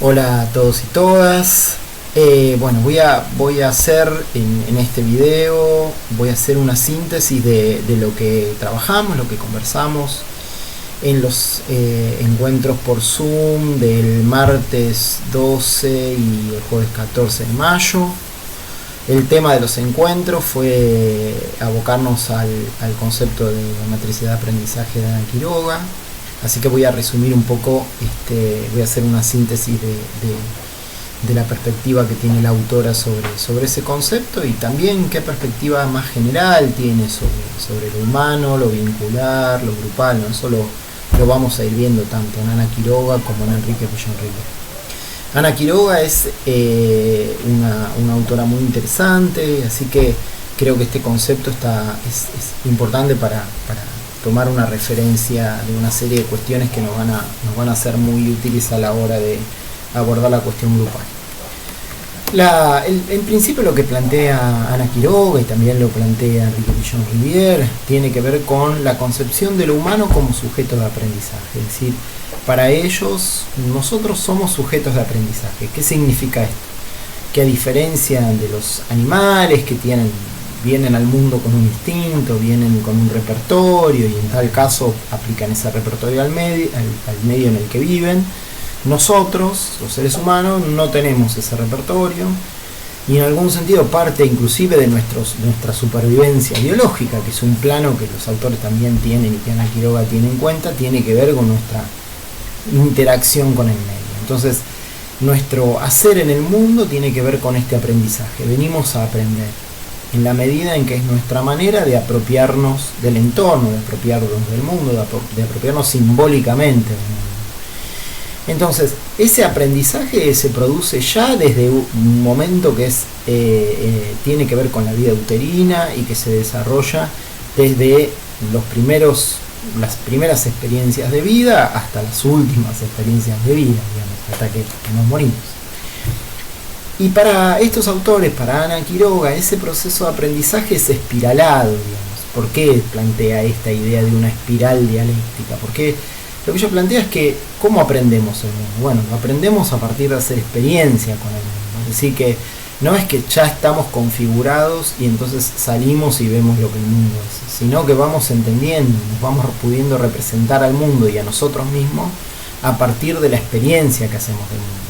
Hola a todos y todas. Bueno, voy a hacer en este video, voy a hacer una síntesis de lo que trabajamos, lo que conversamos en los encuentros por Zoom del martes 12 y el jueves 14 de mayo. El tema de los encuentros fue abocarnos al concepto de la matricidad de aprendizaje de Ana Quiroga. Así que voy a resumir un poco, voy a hacer una síntesis de la perspectiva que tiene la autora sobre ese concepto y también qué perspectiva más general tiene sobre lo humano, lo vincular, lo grupal, ¿no? Eso lo vamos a ir viendo tanto en Ana Quiroga como en Enrique Bullón River. Ana Quiroga es una autora muy interesante, así que creo que este concepto es importante para tomar una referencia de una serie de cuestiones que nos van a ser muy útiles a la hora de abordar la cuestión grupal. En principio lo que plantea Ana Quiroga y también lo plantea Enrique Bullón Rivière tiene que ver con la concepción de lo humano como sujeto de aprendizaje. Es decir, para ellos nosotros somos sujetos de aprendizaje. ¿Qué significa esto? Que a diferencia de los animales que vienen al mundo con un instinto, vienen con un repertorio y en tal caso aplican ese repertorio al medio en el que viven. Nosotros, los seres humanos, no tenemos ese repertorio y en algún sentido parte inclusive de nuestra supervivencia biológica, que es un plano que los autores también tienen y que Ana Quiroga tiene en cuenta, tiene que ver con nuestra interacción con el medio. Entonces, nuestro hacer en el mundo tiene que ver con este aprendizaje. Venimos a aprender en la medida en que es nuestra manera de apropiarnos del entorno, de apropiarnos del mundo, de apropiarnos simbólicamente del mundo. Entonces, ese aprendizaje se produce ya desde un momento que tiene que ver con la vida uterina y que se desarrolla desde las primeras experiencias de vida hasta las últimas experiencias de vida, digamos, hasta que nos morimos. Y para estos autores, para Ana Quiroga, ese proceso de aprendizaje es espiralado, digamos. ¿Por qué plantea esta idea de una espiral dialéctica? Porque lo que ella plantea es que, ¿cómo aprendemos el mundo? Bueno, aprendemos a partir de hacer experiencia con el mundo. Es decir, que no es que ya estamos configurados y entonces salimos y vemos lo que el mundo es, sino que vamos entendiendo, nos vamos pudiendo representar al mundo y a nosotros mismos a partir de la experiencia que hacemos del mundo.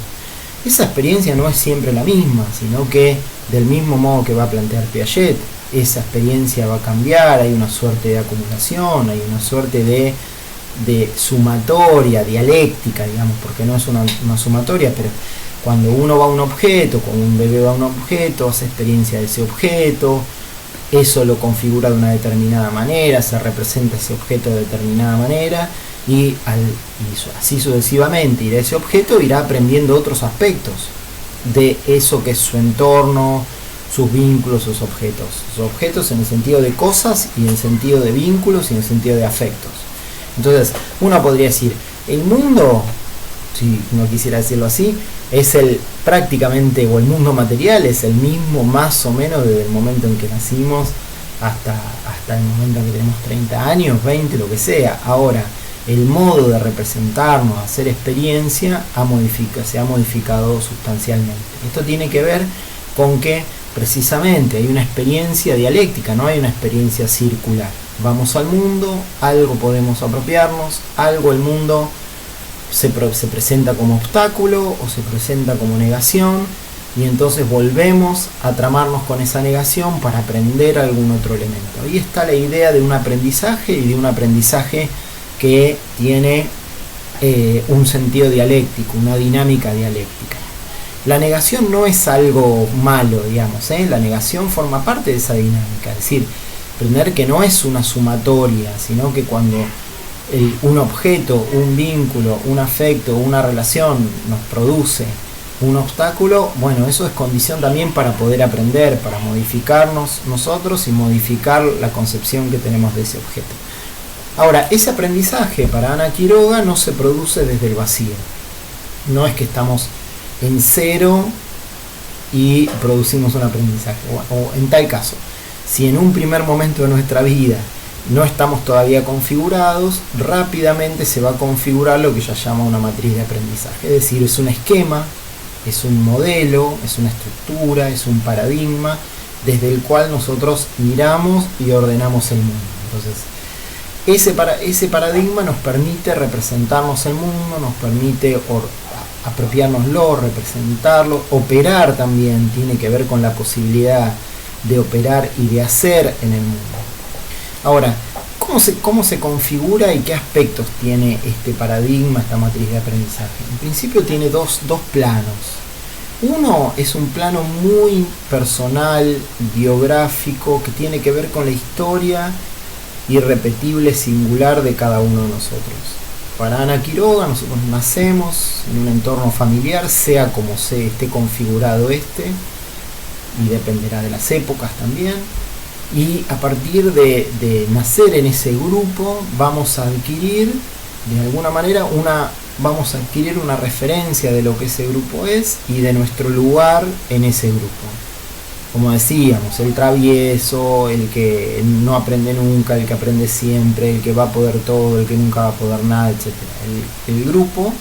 Esa experiencia no es siempre la misma, sino que del mismo modo que va a plantear Piaget, esa experiencia va a cambiar, hay una suerte de acumulación, hay una suerte de sumatoria, dialéctica, digamos, porque no es una sumatoria, pero cuando uno va a un objeto, cuando un bebé va a un objeto, hace experiencia de ese objeto, eso lo configura de una determinada manera, se representa ese objeto de determinada manera, y así sucesivamente, y de ese objeto irá aprendiendo otros aspectos de eso que es su entorno, sus vínculos, sus objetos en el sentido de cosas y en el sentido de vínculos y en el sentido de afectos. Entonces uno podría decir, el mundo, si uno quisiera decirlo así, es prácticamente, o el mundo material es el mismo más o menos desde el momento en que nacimos hasta el momento en que tenemos 30 años, 20, lo que sea. Ahora, el modo de representarnos, hacer experiencia, se ha modificado sustancialmente. Esto tiene que ver con que precisamente hay una experiencia dialéctica, no hay una experiencia circular. Vamos al mundo, algo podemos apropiarnos, algo el mundo se presenta como obstáculo o se presenta como negación, y entonces volvemos a tramarnos con esa negación para aprender algún otro elemento. Ahí está la idea de un aprendizaje y de un aprendizaje que tiene un sentido dialéctico, una dinámica dialéctica. La negación no es algo malo, digamos, la negación forma parte de esa dinámica, es decir, aprender que no es una sumatoria, sino que cuando un objeto, un vínculo, un afecto, una relación nos produce un obstáculo, bueno, eso es condición también para poder aprender, para modificarnos nosotros y modificar la concepción que tenemos de ese objeto. Ahora, ese aprendizaje para Ana Quiroga no se produce desde el vacío. No es que estamos en cero y producimos un aprendizaje. O en tal caso, si en un primer momento de nuestra vida no estamos todavía configurados, rápidamente se va a configurar lo que ya llama una matriz de aprendizaje. Es decir, es un esquema, es un modelo, es una estructura, es un paradigma desde el cual nosotros miramos y ordenamos el mundo. Entonces, ese paradigma nos permite representarnos el mundo, nos permite apropiárnoslo, representarlo, operar también, tiene que ver con la posibilidad de operar y de hacer en el mundo. Ahora, ¿cómo se configura y qué aspectos tiene este paradigma, esta matriz de aprendizaje? En principio tiene dos planos. Uno es un plano muy personal, biográfico, que tiene que ver con la historia irrepetible, singular de cada uno de nosotros. Para Ana Quiroga, nosotros nacemos en un entorno familiar, sea como se esté configurado y dependerá de las épocas también. Y a partir de nacer en ese grupo vamos a adquirir de alguna manera una referencia de lo que ese grupo es y de nuestro lugar en ese grupo. Como decíamos, el travieso, el que no aprende nunca, el que aprende siempre, el que va a poder todo, el que nunca va a poder nada, etc. El grupo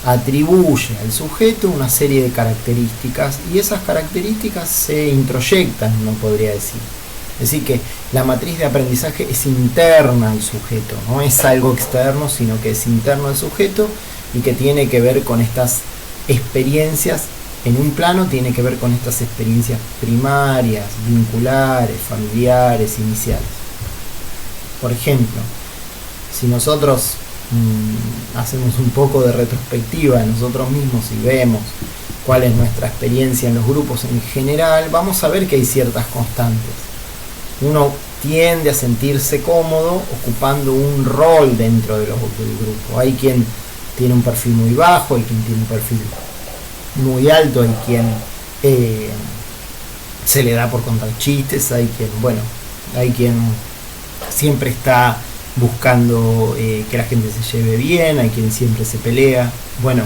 atribuye al sujeto una serie de características y esas características se introyectan, uno podría decir. Es decir, que la matriz de aprendizaje es interna al sujeto, no es algo externo, sino que es interno al sujeto y que tiene que ver con estas experiencias, en un plano tiene que ver con estas experiencias primarias, vinculares, familiares, iniciales. Por ejemplo, si nosotros hacemos un poco de retrospectiva de nosotros mismos y vemos cuál es nuestra experiencia en los grupos en general, vamos a ver que hay ciertas constantes. Uno tiende a sentirse cómodo ocupando un rol dentro del grupo. Hay quien tiene un perfil muy bajo, hay quien tiene un perfil muy alto, hay quien se le da por contar chistes, hay quien siempre está buscando que la gente se lleve bien, hay quien siempre se pelea. Bueno,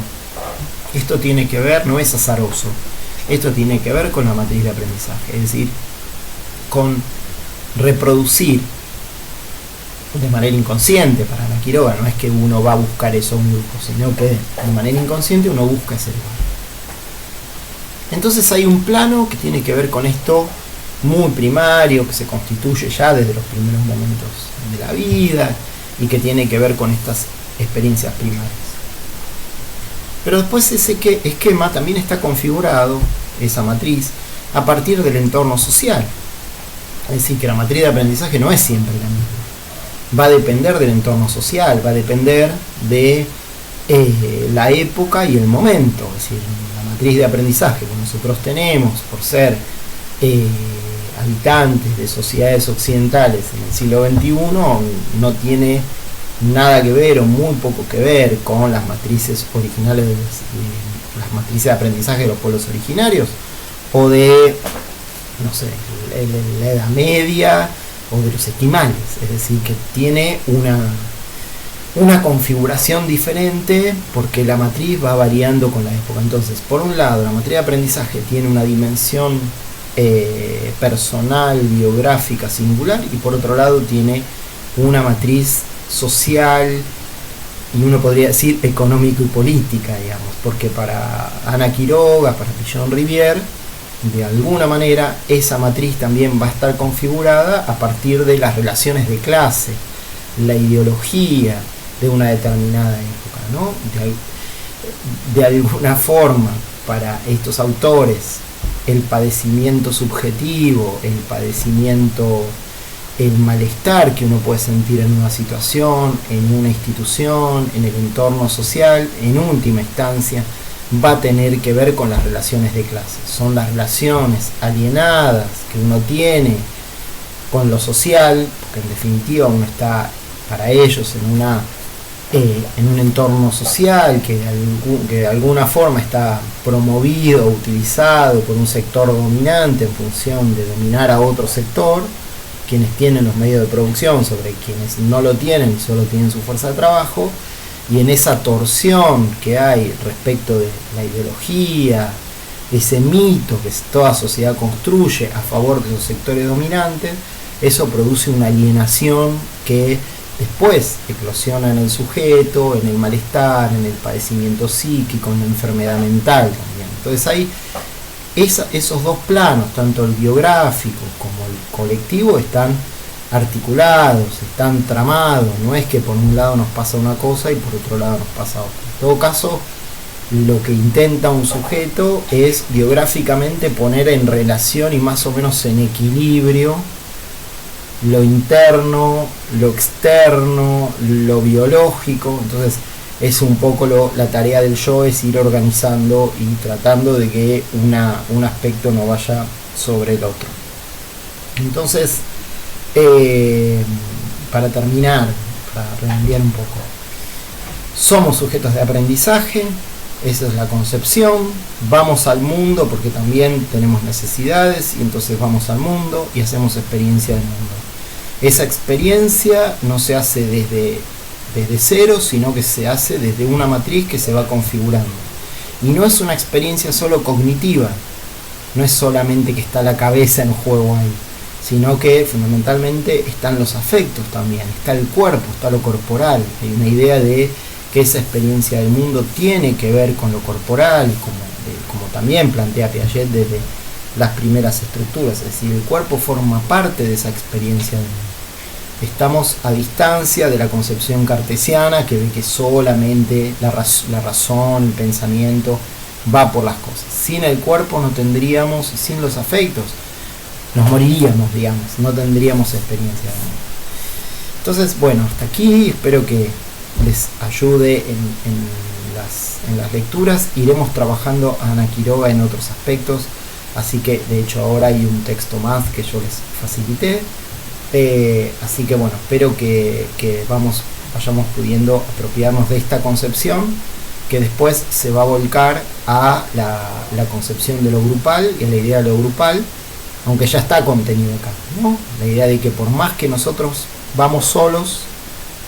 esto tiene que ver, no es azaroso, esto tiene que ver con la matriz de aprendizaje, es decir, con reproducir de manera inconsciente para Ana Quiroga. No es que uno va a buscar eso a un grupo, sino que de manera inconsciente uno busca ese lugar. Entonces hay un plano que tiene que ver con esto muy primario, que se constituye ya desde los primeros momentos de la vida y que tiene que ver con estas experiencias primarias. Pero después ese esquema también está configurado, esa matriz, a partir del entorno social. Es decir, que la matriz de aprendizaje no es siempre la misma. Va a depender del entorno social, va a depender de la época y el momento. Es decir, la matriz de aprendizaje que nosotros tenemos por ser habitantes de sociedades occidentales en el siglo XXI no tiene nada que ver o muy poco que ver con las matrices originales, las matrices de aprendizaje de los pueblos originarios o de, no sé, la Edad Media o de los esquimales. Es decir, que tiene una configuración diferente porque la matriz va variando con la época. Entonces, por un lado, la matriz de aprendizaje tiene una dimensión personal, biográfica, singular, y por otro lado tiene una matriz social y uno podría decir económico y política, digamos, porque para Ana Quiroga, para Pichon-Rivière, de alguna manera esa matriz también va a estar configurada a partir de las relaciones de clase, la ideología de una determinada época, ¿no? De alguna forma, para estos autores, el padecimiento subjetivo, el malestar que uno puede sentir en una situación, en una institución, en el entorno social, en última instancia, va a tener que ver con las relaciones de clase. Son las relaciones alienadas que uno tiene con lo social, porque en definitiva uno está para ellos en un entorno social que de alguna forma está promovido, utilizado por un sector dominante en función de dominar a otro sector, quienes tienen los medios de producción sobre quienes no lo tienen y solo tienen su fuerza de trabajo. Y en esa torsión que hay respecto de la ideología, ese mito que toda sociedad construye a favor de los sectores dominantes, eso produce una alienación que después eclosiona en el sujeto, en el malestar, en el padecimiento psíquico, en la enfermedad mental también. Entonces hay esos dos planos, tanto el biográfico como el colectivo, están articulados, están tramados. No es que por un lado nos pasa una cosa y por otro lado nos pasa otra. En todo caso, lo que intenta un sujeto es biográficamente poner en relación y más o menos en equilibrio lo interno, lo externo, lo biológico. Entonces es un poco la tarea del yo, es ir organizando y tratando de que un aspecto no vaya sobre el otro. Entonces, para terminar, para redondear un poco, somos sujetos de aprendizaje, esa es la concepción. Vamos al mundo porque también tenemos necesidades, y entonces vamos al mundo y hacemos experiencia del mundo. Esa experiencia no se hace desde cero, sino que se hace desde una matriz que se va configurando. Y no es una experiencia solo cognitiva, no es solamente que está la cabeza en juego ahí, sino que fundamentalmente están los afectos también, está el cuerpo, está lo corporal. Hay una idea de que esa experiencia del mundo tiene que ver con lo corporal, como también plantea Piaget desde las primeras estructuras, es decir, el cuerpo forma parte de esa experiencia del mundo. Estamos a distancia de la concepción cartesiana que ve que solamente la razón, el pensamiento va por las cosas. Sin el cuerpo no tendríamos, sin los afectos, nos moriríamos, digamos, no tendríamos experiencia del mundo. Entonces, bueno, hasta aquí, espero que les ayude en las lecturas. Iremos trabajando a Ana Quiroga en otros aspectos, así que de hecho ahora hay un texto más que yo les facilité. Así que bueno, espero que vayamos pudiendo apropiarnos de esta concepción, que después se va a volcar a la concepción de lo grupal y a la idea de lo grupal, aunque ya está contenido acá, ¿no? La idea de que por más que nosotros vamos solos,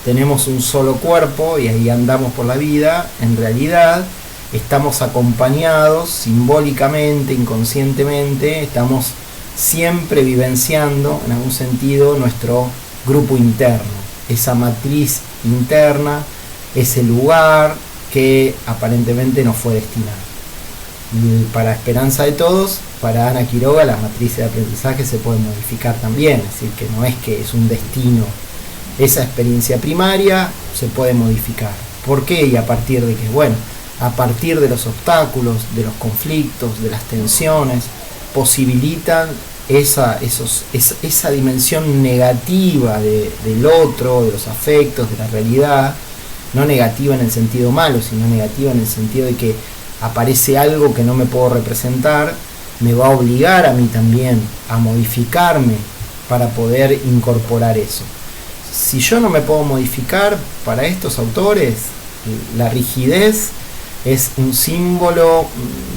tenemos un solo cuerpo y ahí andamos por la vida, en realidad estamos acompañados simbólicamente, inconscientemente, estamos siempre vivenciando en algún sentido nuestro grupo interno, esa matriz interna, ese lugar que aparentemente nos fue destinado. Y para esperanza de todos, para Ana Quiroga, la matriz de aprendizaje se puede modificar también, es decir, que no es que es un destino. Esa experiencia primaria se puede modificar. ¿Por qué? Y a partir de qué? Bueno, a partir de los obstáculos, de los conflictos, de las tensiones, posibilitan esa dimensión negativa del otro, de los afectos, de la realidad, no negativa en el sentido malo, sino negativa en el sentido de que aparece algo que no me puedo representar, me va a obligar a mí también a modificarme para poder incorporar eso. Si yo no me puedo modificar, para estos autores, la rigidez es un símbolo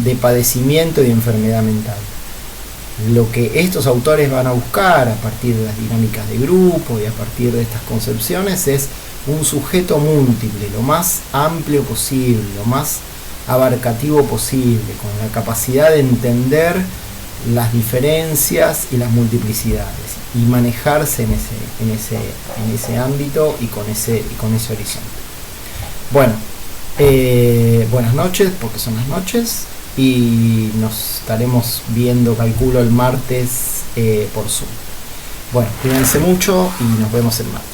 de padecimiento y de enfermedad mental. Lo que estos autores van a buscar a partir de las dinámicas de grupo y a partir de estas concepciones es un sujeto múltiple, lo más amplio posible, lo más abarcativo posible, con la capacidad de entender las diferencias y las multiplicidades y manejarse en ese ámbito y con ese horizonte. Bueno, buenas noches, porque son las noches, y nos estaremos viendo, calculo, el martes por Zoom. Bueno, cuídense mucho y nos vemos el martes.